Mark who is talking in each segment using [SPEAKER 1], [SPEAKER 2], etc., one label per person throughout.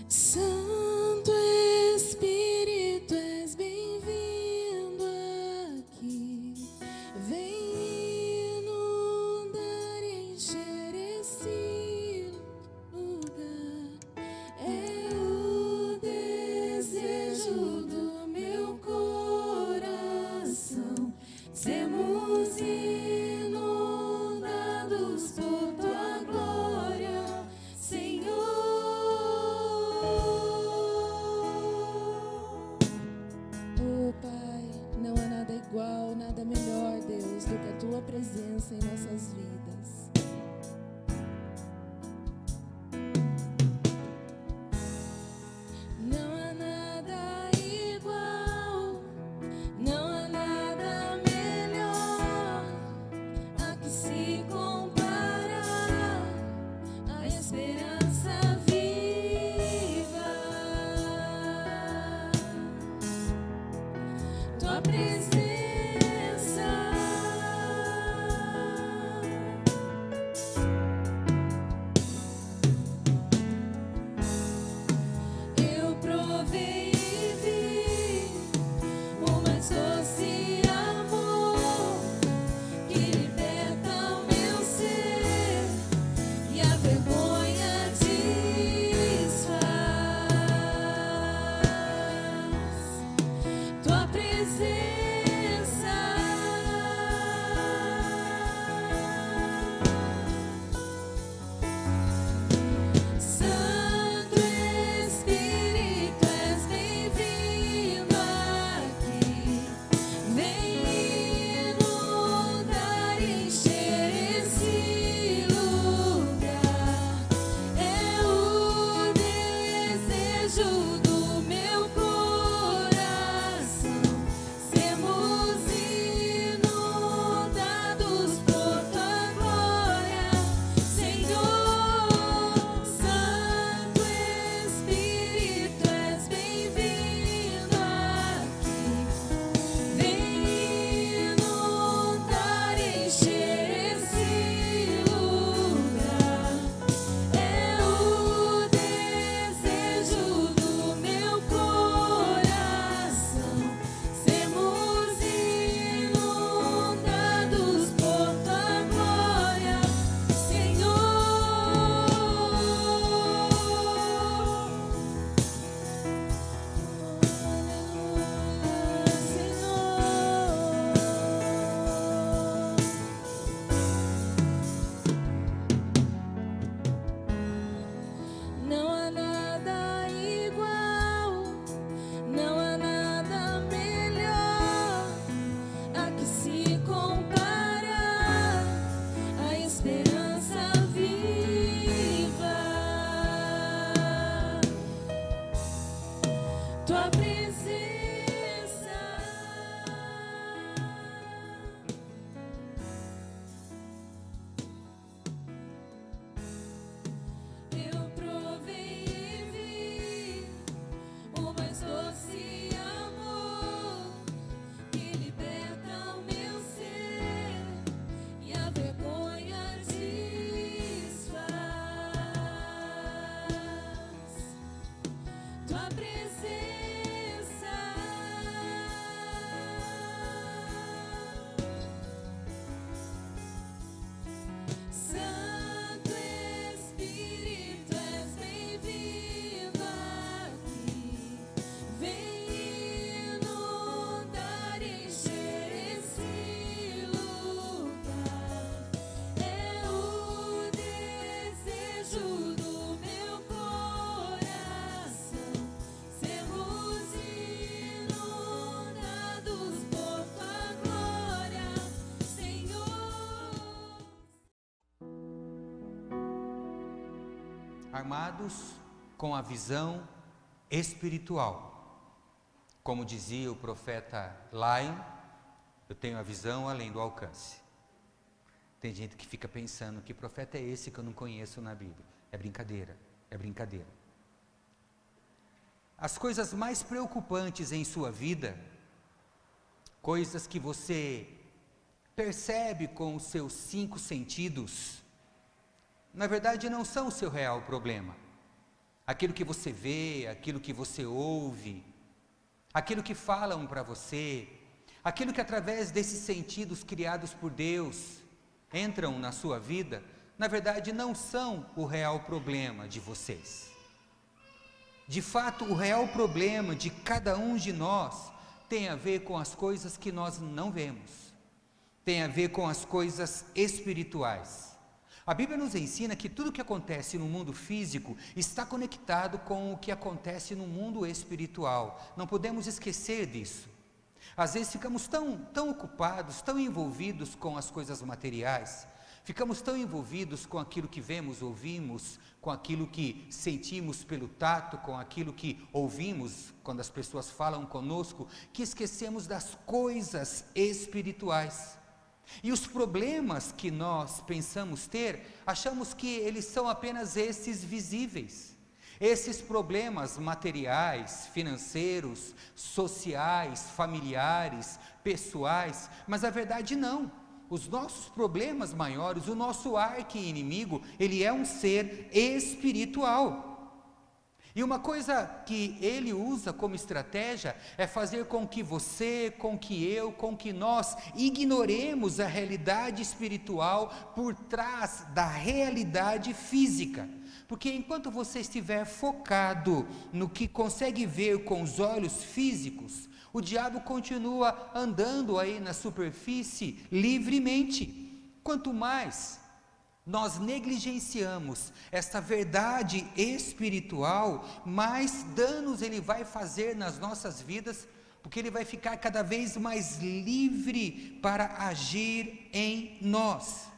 [SPEAKER 1] Santo Espírito, és bem-vindo aqui. Vem inundar e encher esse lugar. É o desejo do meu coração. Sermos inundados por tua glória, Senhor. Oh Pai, não há nada igual, nada melhor, Deus, do que a tua presença em nossas vidas. Não há nada igual, não há nada melhor a que se compara a esperança viva. Tua presença, eu provei e vi o mais doce amor que liberta o meu ser e a vergonha desfaz. Tua presença, Santo Espírito, és bem-vindo aqui. Vem inundar e encher esse lugar. É o desejo do meu coração. Sermos inundados por tua glória, Senhor. Santo Espírito, és bem-vindo aqui. Vem inundar e encher esse lugar. É o desejo do meu coração. Sermos inundados por tua glória, Senhor. Não há nada igual, não há nada melhor a que se compara a esperança viva. Tua presença, eu provei e vi o mais doce amor que liberta o meu ser e a vergonha desfaz. Tua presença, Santo Espírito, és bem-vindo aqui. Vem inundar e encher esse lugar. É o desejo do meu coração. Sermos inundados por tua glória, Senhor.
[SPEAKER 2] Armados com a visão espiritual. Como dizia o profeta Laim, eu tenho a visão além do alcance. Tem gente que fica pensando, que profeta é esse que eu não conheço na Bíblia? É brincadeira, é brincadeira. As coisas mais preocupantes em sua vida, coisas que você percebe com os seus 5 sentidos, na verdade não são o seu real problema. aquilo que você vê, aquilo que você ouve, aquilo que falam para você, aquilo que através desses sentidos criados por Deus entram na sua vida, na verdade não são o real problema de vocês. De fato, o real problema de cada um de nós tem a ver com as coisas que nós não vemos, tem a ver com as coisas espirituais. A Bíblia nos ensina que tudo que acontece no mundo físico está conectado com o que acontece no mundo espiritual. Não podemos esquecer disso. Às vezes ficamos tão ocupados, tão envolvidos com as coisas materiais, ficamos tão envolvidos com aquilo que vemos, ouvimos, com aquilo que sentimos pelo tato, com aquilo que ouvimos quando as pessoas falam conosco, que esquecemos das coisas espirituais. E os problemas que nós pensamos ter, achamos que eles são apenas esses visíveis. Esses problemas materiais, financeiros, sociais, familiares, pessoais, mas a verdade não. Os nossos problemas maiores, o nosso arqui-inimigo, ele é um ser espiritual. E uma coisa que ele usa como estratégia é fazer com que você, com que eu, com que nós ignoremos a realidade espiritual por trás da realidade física. Porque enquanto você estiver focado no que consegue ver com os olhos físicos, o diabo continua andando aí na superfície livremente. Quanto mais nós negligenciamos esta verdade espiritual, mais danos ele vai fazer nas nossas vidas, porque ele vai ficar cada vez mais livre para agir em nós.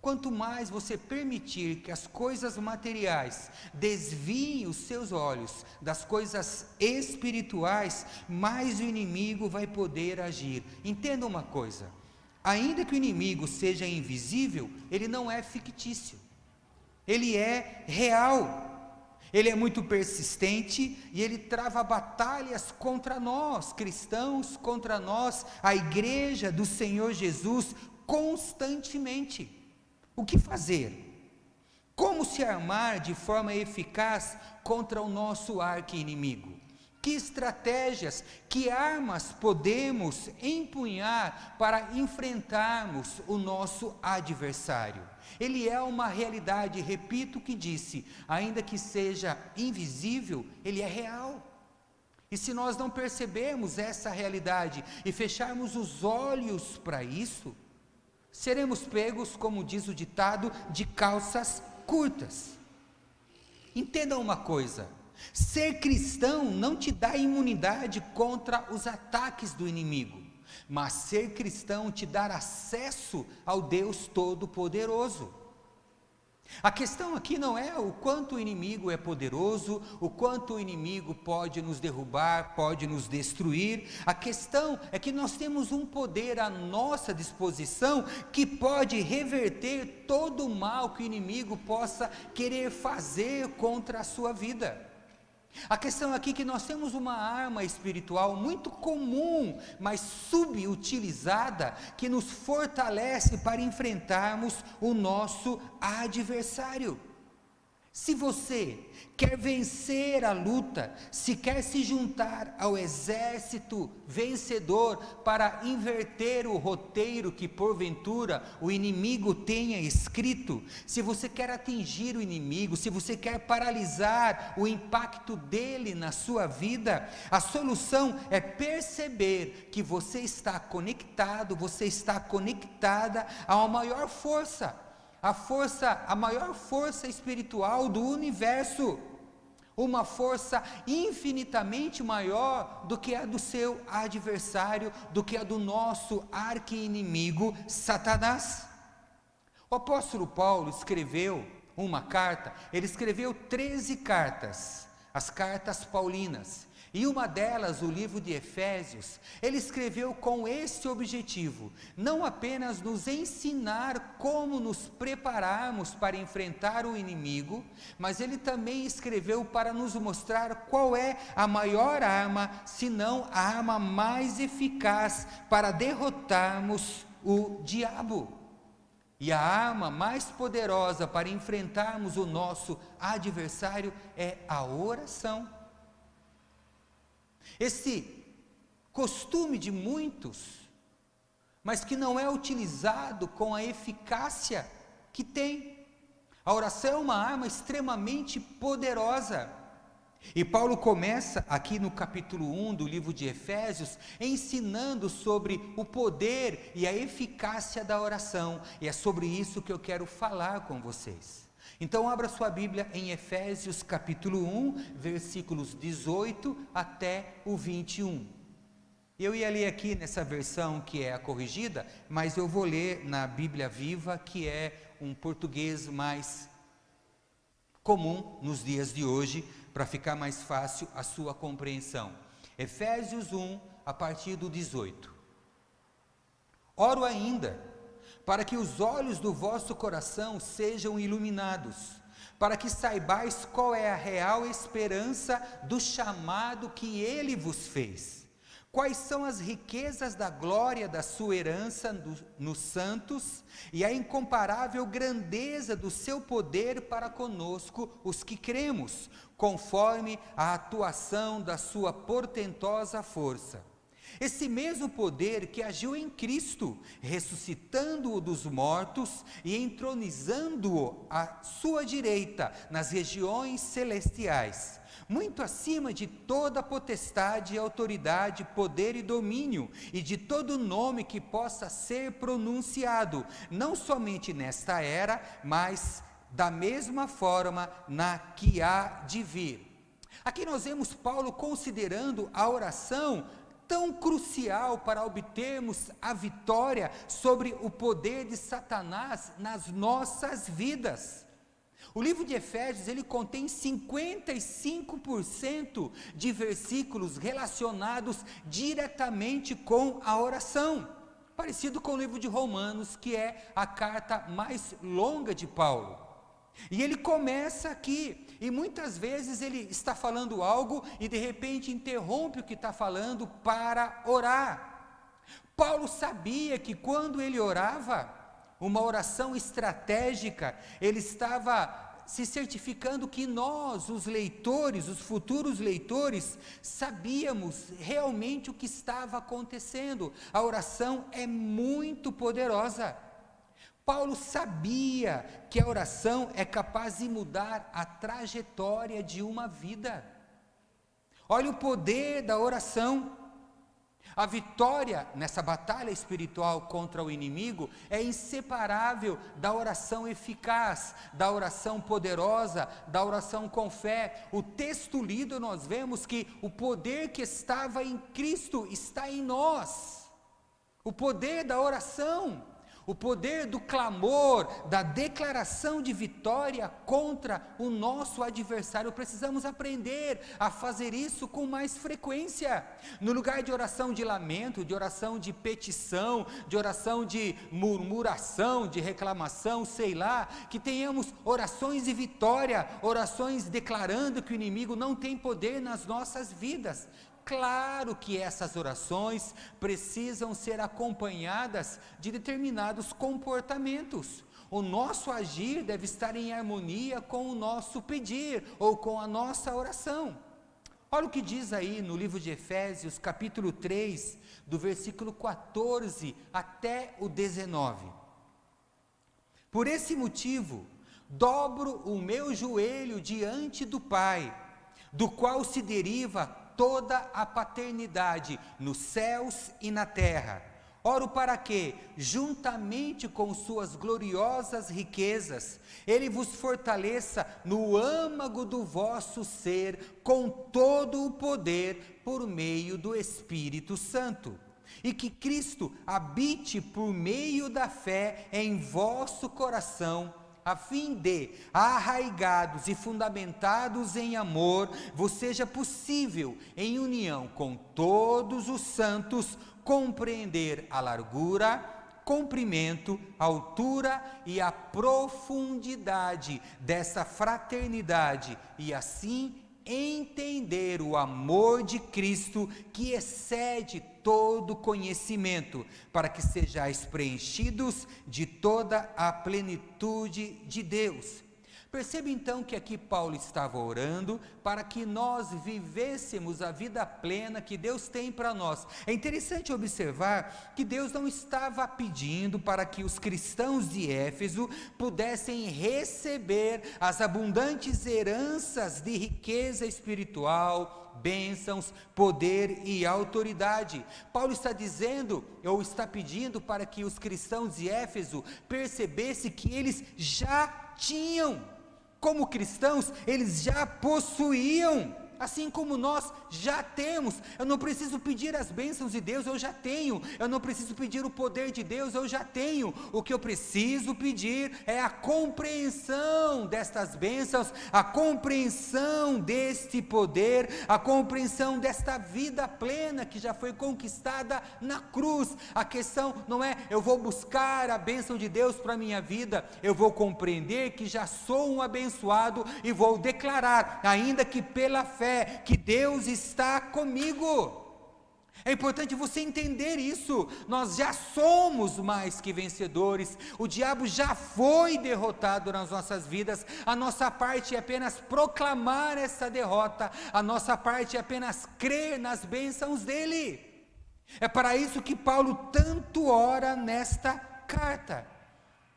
[SPEAKER 2] Quanto mais você permitir que as coisas materiais desviem os seus olhos das coisas espirituais, mais o inimigo vai poder agir. Entenda uma coisa: ainda que o inimigo seja invisível, ele não é fictício, ele é real, ele é muito persistente e ele trava batalhas contra nós, cristãos, contra nós, a igreja do Senhor Jesus, constantemente. O que fazer? Como se armar de forma eficaz contra o nosso arqui-inimigo? Que estratégias, que armas podemos empunhar para enfrentarmos o nosso adversário? Ele é uma realidade, repito o que disse, ainda que seja invisível, ele é real. E se nós não percebermos essa realidade e fecharmos os olhos para isso, seremos pegos, como diz o ditado, de calças curtas. Entendam uma coisa: ser cristão não te dá imunidade contra os ataques do inimigo, mas ser cristão te dá acesso ao Deus Todo-Poderoso. A questão aqui não é o quanto o inimigo é poderoso, o quanto o inimigo pode nos derrubar, pode nos destruir. A questão é que nós temos um poder à nossa disposição que pode reverter todo o mal que o inimigo possa querer fazer contra a sua vida. A questão aqui é que nós temos uma arma espiritual muito comum, mas subutilizada, que nos fortalece para enfrentarmos o nosso adversário. Se você quer vencer a luta, se quer se juntar ao exército vencedor para inverter o roteiro que porventura o inimigo tenha escrito, se você quer atingir o inimigo, se você quer paralisar o impacto dele na sua vida, a solução é perceber que você está conectado, você está conectada a uma maior força. A maior força espiritual do universo, uma força infinitamente maior do que a do seu adversário, do que a do nosso arqui-inimigo, Satanás. O apóstolo Paulo escreveu uma carta, ele escreveu 13 cartas, as cartas paulinas, e uma delas, o livro de Efésios, ele escreveu com esse objetivo, não apenas nos ensinar como nos prepararmos para enfrentar o inimigo, mas ele também escreveu para nos mostrar qual é a maior arma, se não a arma mais eficaz para derrotarmos o diabo. E a arma mais poderosa para enfrentarmos o nosso adversário é a oração. Esse costume de muitos, mas que não é utilizado com a eficácia que tem. A oração é uma arma extremamente poderosa. E Paulo começa aqui no capítulo 1 do livro de Efésios, ensinando sobre o poder e a eficácia da oração, e é sobre isso que eu quero falar com vocês. Então abra sua Bíblia em Efésios capítulo 1, versículos 18 até o 21. Eu ia ler aqui nessa versão que é a corrigida, mas eu vou ler na Bíblia Viva, que é um português mais comum nos dias de hoje, para ficar mais fácil a sua compreensão. Efésios 1, a partir do 18. Oro ainda, para que os olhos do vosso coração sejam iluminados, para que saibais qual é a real esperança do chamado que Ele vos fez. Quais são as riquezas da glória da sua herança nos santos e a incomparável grandeza do seu poder para conosco, os que cremos, conforme a atuação da sua portentosa força. Esse mesmo poder que agiu em Cristo, ressuscitando-o dos mortos e entronizando-o à sua direita nas regiões celestiais, muito acima de toda potestade, autoridade, poder e domínio, e de todo nome que possa ser pronunciado, não somente nesta era, mas da mesma forma na que há de vir. Aqui nós vemos Paulo considerando a oração tão crucial para obtermos a vitória sobre o poder de Satanás nas nossas vidas. O livro de Efésios, ele contém 55% de versículos relacionados diretamente com a oração, parecido com o livro de Romanos, que é a carta mais longa de Paulo. E ele começa aqui, e muitas vezes ele está falando algo e de repente interrompe o que está falando para orar. Paulo sabia que quando ele orava, uma oração estratégica, ele estava se certificando que nós, os leitores, os futuros leitores, sabíamos realmente o que estava acontecendo. A oração é muito poderosa. Paulo sabia que a oração é capaz de mudar a trajetória de uma vida. Olha o poder da oração. A vitória nessa batalha espiritual contra o inimigo é inseparável da oração eficaz, da oração poderosa, da oração com fé. O texto lido, nós vemos que o poder que estava em Cristo está em nós. O poder da oração, o poder do clamor, da declaração de vitória contra o nosso adversário. Precisamos aprender a fazer isso com mais frequência. No lugar de oração de lamento, de oração de petição, de oração de murmuração, de reclamação, sei lá, que tenhamos orações de vitória, orações declarando que o inimigo não tem poder nas nossas vidas. Claro que essas orações precisam ser acompanhadas de determinados comportamentos. O nosso agir deve estar em harmonia com o nosso pedir ou com a nossa oração. Olha o que diz aí no livro de Efésios, capítulo 3, do versículo 14 até o 19. Por esse motivo, dobro o meu joelho diante do Pai, do qual se deriva toda a paternidade nos céus e na terra. Oro para que, juntamente com suas gloriosas riquezas, Ele vos fortaleça no âmago do vosso ser, com todo o poder, por meio do Espírito Santo. E que Cristo habite por meio da fé em vosso coração, a fim de, arraigados e fundamentados em amor, vos seja possível, em união com todos os santos, compreender a largura, comprimento, altura e a profundidade dessa fraternidade, e assim entender o amor de Cristo que excede todo conhecimento, para que sejais preenchidos de toda a plenitude de Deus. Perceba então que aqui Paulo estava orando para que nós vivêssemos a vida plena que Deus tem para nós. É interessante observar que Deus não estava pedindo para que os cristãos de Éfeso pudessem receber as abundantes heranças de riqueza espiritual, bênçãos, poder e autoridade. Paulo está dizendo, ou está pedindo para que os cristãos de Éfeso percebessem que eles já tinham. Como cristãos, eles já possuíam, assim como nós já temos. Eu não preciso pedir as bênçãos de Deus, eu já tenho. Eu não preciso pedir o poder de Deus, eu já tenho. O que eu preciso pedir é a compreensão destas bênçãos, a compreensão deste poder, a compreensão desta vida plena que já foi conquistada na cruz. A questão não é, eu vou buscar a bênção de Deus para a minha vida, eu vou compreender que já sou um abençoado e vou declarar, ainda que pela fé, que Deus está comigo. É importante você entender isso. Nós já somos mais que vencedores. O diabo já foi derrotado nas nossas vidas. A nossa parte é apenas proclamar essa derrota. A nossa parte é apenas crer nas bênçãos dele. É para isso que Paulo tanto ora nesta carta.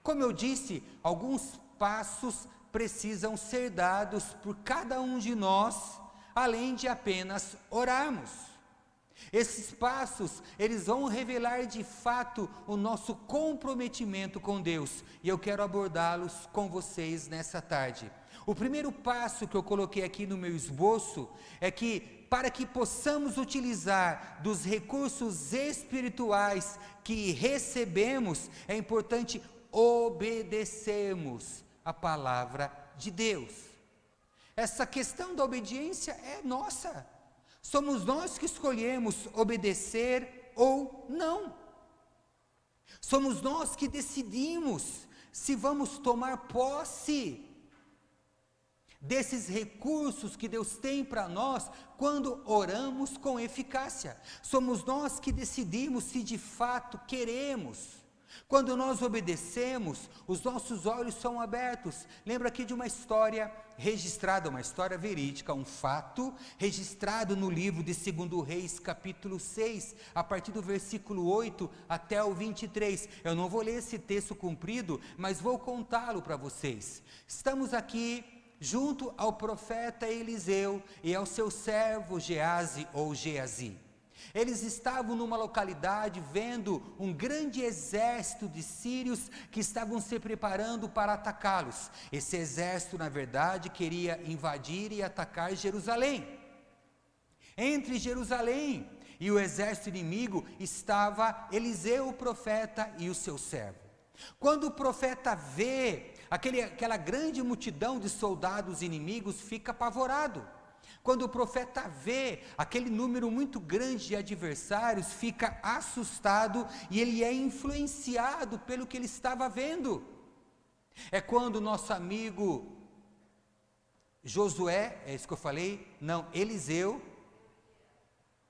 [SPEAKER 2] Como eu disse, alguns passos precisam ser dados por cada um de nós, além de apenas orarmos. Esses passos, eles vão revelar de fato o nosso comprometimento com Deus, e eu quero abordá-los com vocês nessa tarde. O primeiro passo que eu coloquei aqui no meu esboço é que, para que possamos utilizar dos recursos espirituais que recebemos, é importante obedecermos a palavra de Deus. Essa questão da obediência é nossa. Somos nós que escolhemos obedecer ou não. Somos nós que decidimos se vamos tomar posse desses recursos que Deus tem para nós quando oramos com eficácia. Somos nós que decidimos se de fato queremos. Quando nós obedecemos, os nossos olhos são abertos. Lembro aqui de uma história registrada, uma história verídica, um fato registrado no livro de 2 Reis, capítulo 6, a partir do versículo 8 até o 23. Eu não vou ler esse texto comprido, mas vou contá-lo para vocês. Estamos aqui junto ao profeta Eliseu e ao seu servo Geazi ou Geazi. Eles estavam numa localidade vendo um grande exército de sírios que estavam se preparando para atacá-los. Esse exército, na verdade, queria invadir e atacar Jerusalém. Entre Jerusalém e o exército inimigo estava Eliseu, o profeta, e o seu servo. Quando o profeta vê aquela grande multidão de soldados inimigos, fica apavorado. Quando o profeta vê aquele número muito grande de adversários, fica assustado e ele é influenciado pelo que ele estava vendo. É quando nosso amigo Josué, é isso que eu falei? Não, Eliseu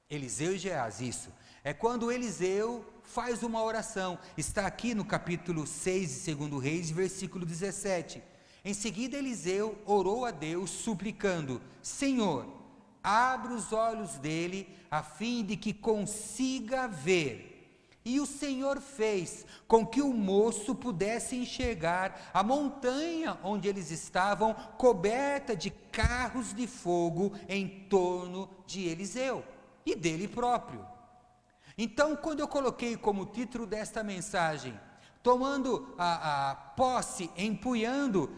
[SPEAKER 2] e Geazi, isso. É quando Eliseu faz uma oração, está aqui no capítulo 6 de 2 Reis, versículo 17. Em seguida Eliseu orou a Deus suplicando: Senhor, abre os olhos dele a fim de que consiga ver. E o Senhor fez com que o moço pudesse enxergar a montanha onde eles estavam, coberta de carros de fogo em torno de Eliseu e dele próprio. Então, quando eu coloquei como título desta mensagem, tomando a posse, empunhando,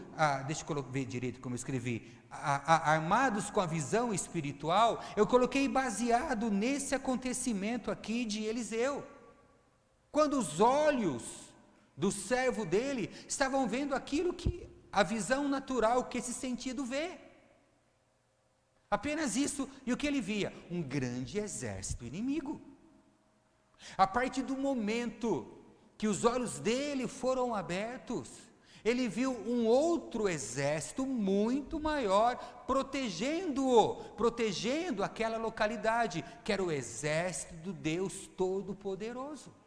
[SPEAKER 2] deixa eu ver direito como eu escrevi, armados com a visão espiritual, eu coloquei baseado nesse acontecimento aqui de Eliseu. Quando os olhos do servo dele estavam vendo aquilo que a visão natural, que esse sentido vê. Apenas isso, e o que ele via? Um grande exército inimigo. A partir do momento que os olhos dele foram abertos, ele viu um outro exército muito maior protegendo aquela localidade, que era o exército do Deus Todo-Poderoso.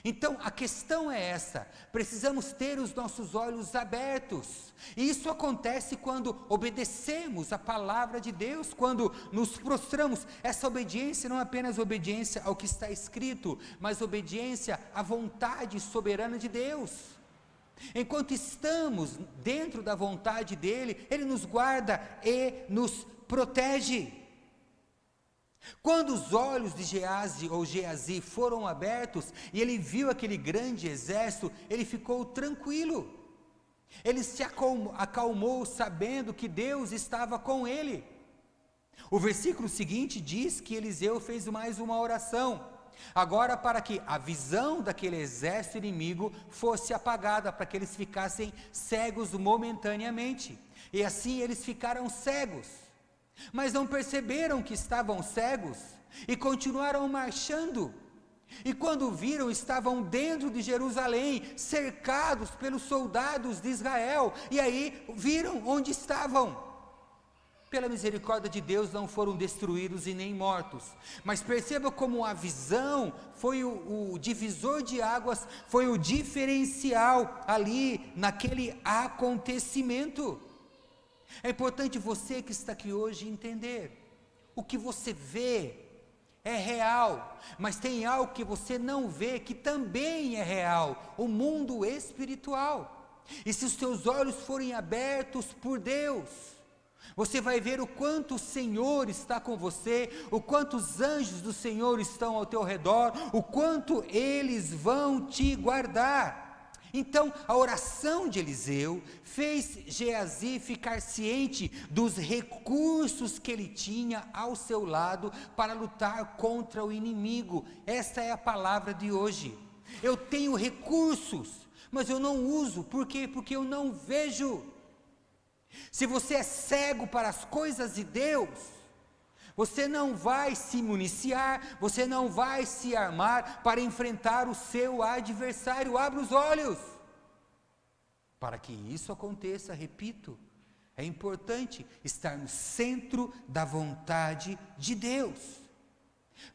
[SPEAKER 2] Então a questão é essa: precisamos ter os nossos olhos abertos, e isso acontece quando obedecemos a palavra de Deus, quando nos prostramos. Essa obediência não é apenas obediência ao que está escrito, mas obediência à vontade soberana de Deus. Enquanto estamos dentro da vontade dEle, Ele nos guarda e nos protege. Quando os olhos de Geazi foram abertos e ele viu aquele grande exército, ele ficou tranquilo. Ele se acalmou sabendo que Deus estava com ele. O versículo seguinte diz que Eliseu fez mais uma oração, agora para que a visão daquele exército inimigo fosse apagada, para que eles ficassem cegos momentaneamente. E assim eles ficaram cegos, mas não perceberam que estavam cegos e continuaram marchando. E quando viram, estavam dentro de Jerusalém, cercados pelos soldados de Israel. E aí viram onde estavam. Pela misericórdia de Deus não foram destruídos e nem mortos. Mas perceba como a visão foi o divisor de águas, foi o diferencial ali naquele acontecimento. É importante você que está aqui hoje entender: o que você vê é real, mas tem algo que você não vê que também é real, o mundo espiritual. E se os teus olhos forem abertos por Deus, você vai ver o quanto o Senhor está com você, o quanto os anjos do Senhor estão ao teu redor, o quanto eles vão te guardar. Então, a oração de Eliseu fez Geazi ficar ciente dos recursos que ele tinha ao seu lado para lutar contra o inimigo. Esta é a palavra de hoje. Eu tenho recursos, mas eu não uso. Por quê? Porque eu não vejo. Se você é cego para as coisas de Deus, você não vai se municiar, você não vai se armar para enfrentar o seu adversário. Abra os olhos. Para que isso aconteça, repito, é importante estar no centro da vontade de Deus.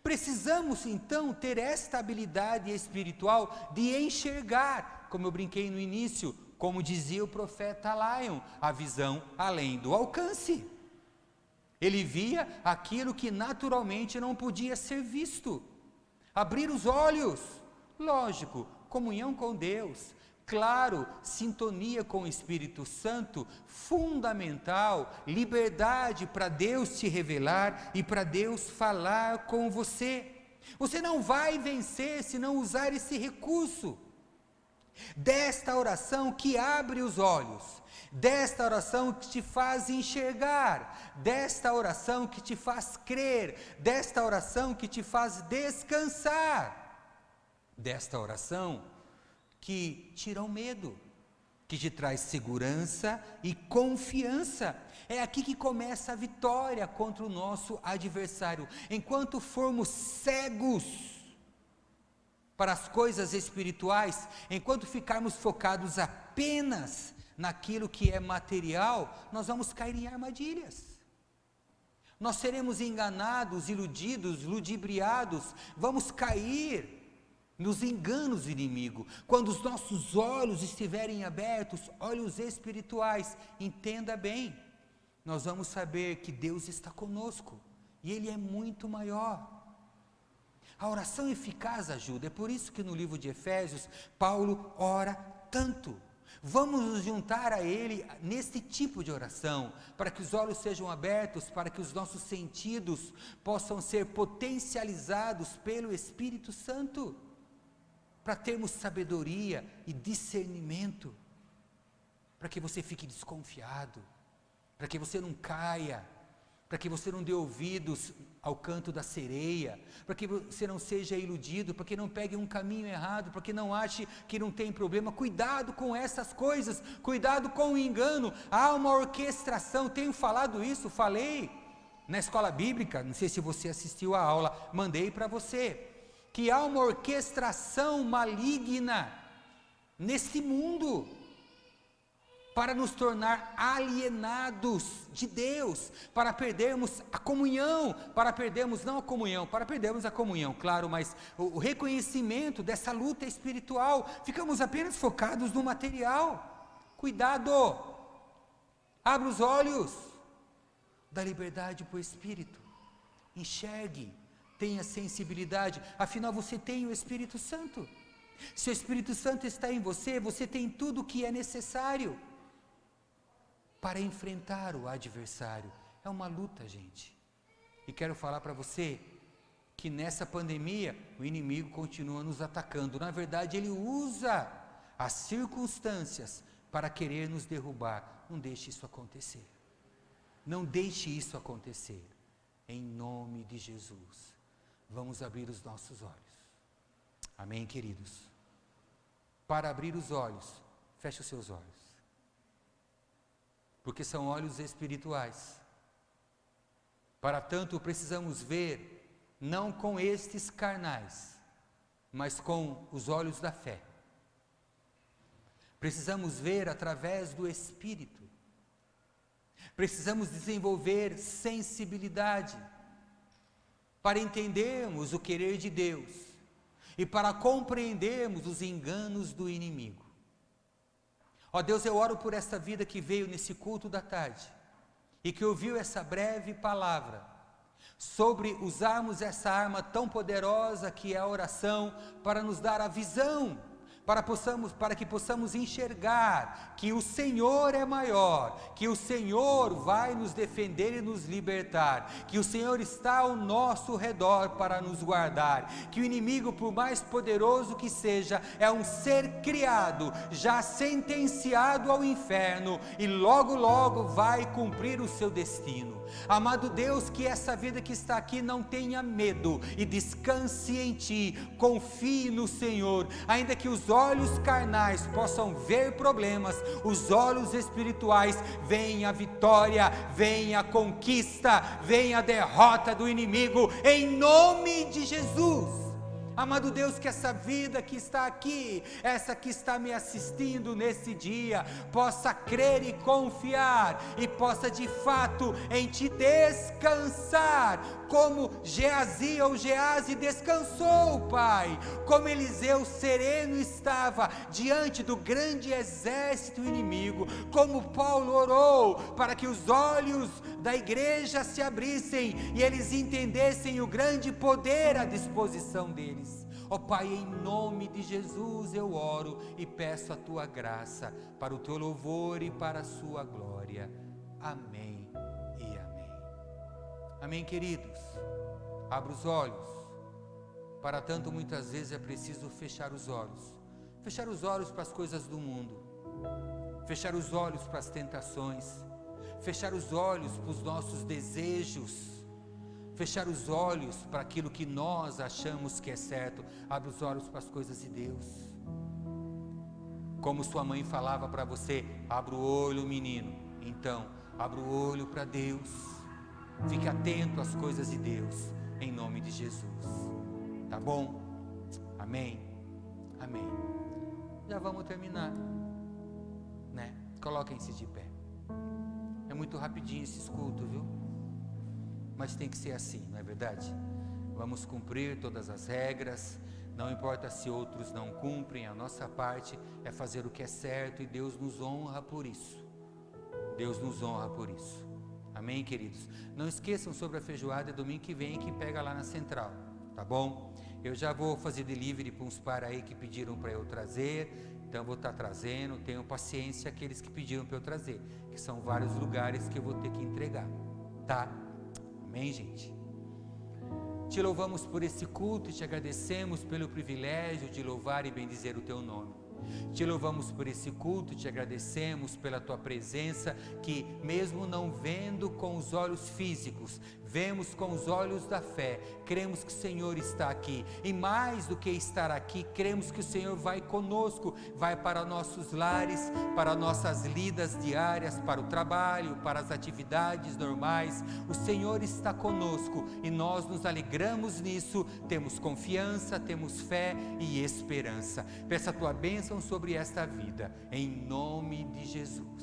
[SPEAKER 2] Precisamos então ter esta habilidade espiritual de enxergar, como eu brinquei no início, como dizia o profeta Lion, a visão além do alcance. Ele via aquilo que naturalmente não podia ser visto. Abrir os olhos, lógico, comunhão com Deus, claro, sintonia com o Espírito Santo, fundamental, liberdade para Deus te revelar e para Deus falar com você. Você não vai vencer se não usar esse recurso. Desta oração que abre os olhos, desta oração que te faz enxergar, desta oração que te faz crer, desta oração que te faz descansar, desta oração que tira o medo, que te traz segurança e confiança. É aqui que começa a vitória contra o nosso adversário. Enquanto formos cegos para as coisas espirituais, enquanto ficarmos focados apenas naquilo que é material, nós vamos cair em armadilhas. Nós seremos enganados, iludidos, ludibriados, vamos cair nos enganos do inimigo. Quando os nossos olhos estiverem abertos, olhos espirituais, entenda bem, nós vamos saber que Deus está conosco, e Ele é muito maior. A oração eficaz ajuda, é por isso que no livro de Efésios, Paulo ora tanto. Vamos nos juntar a Ele nesse tipo de oração, para que os olhos sejam abertos, para que os nossos sentidos possam ser potencializados pelo Espírito Santo, para termos sabedoria e discernimento, para que você fique desconfiado, para que você não caia, para que você não dê ouvidos ao canto da sereia, para que você não seja iludido, para que não pegue um caminho errado, para que não ache que não tem problema. Cuidado com essas coisas, cuidado com o engano. Há uma orquestração, tenho falado isso, falei na escola bíblica, não sei se você assistiu a aula, mandei para você, que há uma orquestração maligna nesse mundo, para nos tornar alienados de Deus, para perdermos a comunhão, para perdermos a comunhão, claro, mas o reconhecimento dessa luta espiritual. Ficamos apenas focados no material. Cuidado! Abra os olhos da liberdade para o Espírito. Enxergue, tenha sensibilidade, afinal você tem o Espírito Santo. Se o Espírito Santo está em você, você tem tudo o que é necessário para enfrentar o adversário. É uma luta, gente. E quero falar para você que nessa pandemia o inimigo continua nos atacando. Na verdade, ele usa as circunstâncias para querer nos derrubar. Não deixe isso acontecer. Não deixe isso acontecer. Em nome de Jesus. Vamos abrir os nossos olhos. Amém, queridos? Para abrir os olhos, feche os seus olhos. Porque são olhos espirituais. Para tanto, precisamos ver, não com estes carnais, mas com os olhos da fé. Precisamos ver através do Espírito. Precisamos desenvolver sensibilidade para entendermos o querer de Deus e para compreendermos os enganos do inimigo. Ó Deus, eu oro por esta vida que veio nesse culto da tarde e que ouviu essa breve palavra sobre usarmos essa arma tão poderosa que é a oração para nos dar a visão, para que possamos enxergar que o Senhor é maior, que o Senhor vai nos defender e nos libertar, que o Senhor está ao nosso redor para nos guardar, que o inimigo, por mais poderoso que seja, é um ser criado, já sentenciado ao inferno e logo logo vai cumprir o seu destino. Amado Deus, que essa vida que está aqui não tenha medo e descanse em Ti, confie no Senhor, ainda que os olhos carnais possam ver problemas, os olhos espirituais veem a vitória, veem a conquista, veem a derrota do inimigo, em nome de Jesus. Amado Deus, que essa vida que está aqui, essa que está me assistindo nesse dia, possa crer e confiar, e possa de fato em Ti descansar, como Geazi ou Geazi descansou, Pai, como Eliseu sereno estava diante do grande exército inimigo, como Paulo orou para que os olhos da igreja se abrissem e eles entendessem o grande poder à disposição deles. Ó Pai, em nome de Jesus eu oro e peço a Tua graça para o Teu louvor e para a Sua glória. Amém e amém. Amém, queridos? Abra os olhos. Para tanto, muitas vezes é preciso fechar os olhos. Fechar os olhos para as coisas do mundo. Fechar os olhos para as tentações. Fechar os olhos para os nossos desejos. Fechar os olhos para aquilo que nós achamos que é certo. Abre os olhos para as coisas de Deus. Como sua mãe falava para você, abra o olho, menino. Então, abra o olho para Deus. Fique atento às coisas de Deus, em nome de Jesus. Tá bom? Amém? Amém. Já vamos terminar, né? Coloquem-se de pé. É muito rapidinho esse culto, viu? Mas tem que ser assim, não é verdade? Vamos cumprir todas as regras, não importa se outros não cumprem, a nossa parte é fazer o que é certo e Deus nos honra por isso. Deus nos honra por isso. Amém, queridos? Não esqueçam sobre a feijoada domingo que vem, que pega lá na central, tá bom? Eu já vou fazer delivery para uns par aí que pediram para eu trazer, então vou estar trazendo, tenham paciência aqueles que pediram para eu trazer, que são vários lugares que eu vou ter que entregar, tá? Amém, gente? Te louvamos por esse culto e te agradecemos pelo privilégio de louvar e bendizer o Teu nome. Te louvamos por esse culto, te agradecemos pela Tua presença, que mesmo não vendo com os olhos físicos, vemos com os olhos da fé, cremos que o Senhor está aqui, e mais do que estar aqui, cremos que o Senhor vai conosco, vai para nossos lares, para nossas lidas diárias, para o trabalho, para as atividades normais. O Senhor está conosco e nós nos alegramos nisso, temos confiança, temos fé e esperança. Peça a Tua bênção bênção sobre esta vida, em nome de Jesus.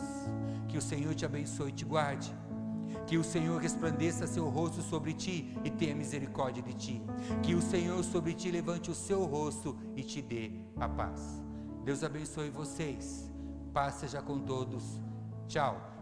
[SPEAKER 2] Que o Senhor te abençoe e te guarde. Que o Senhor resplandeça seu rosto sobre ti e tenha misericórdia de ti. Que o Senhor sobre ti levante o seu rosto e te dê a paz. Deus abençoe vocês. Paz seja com todos. Tchau.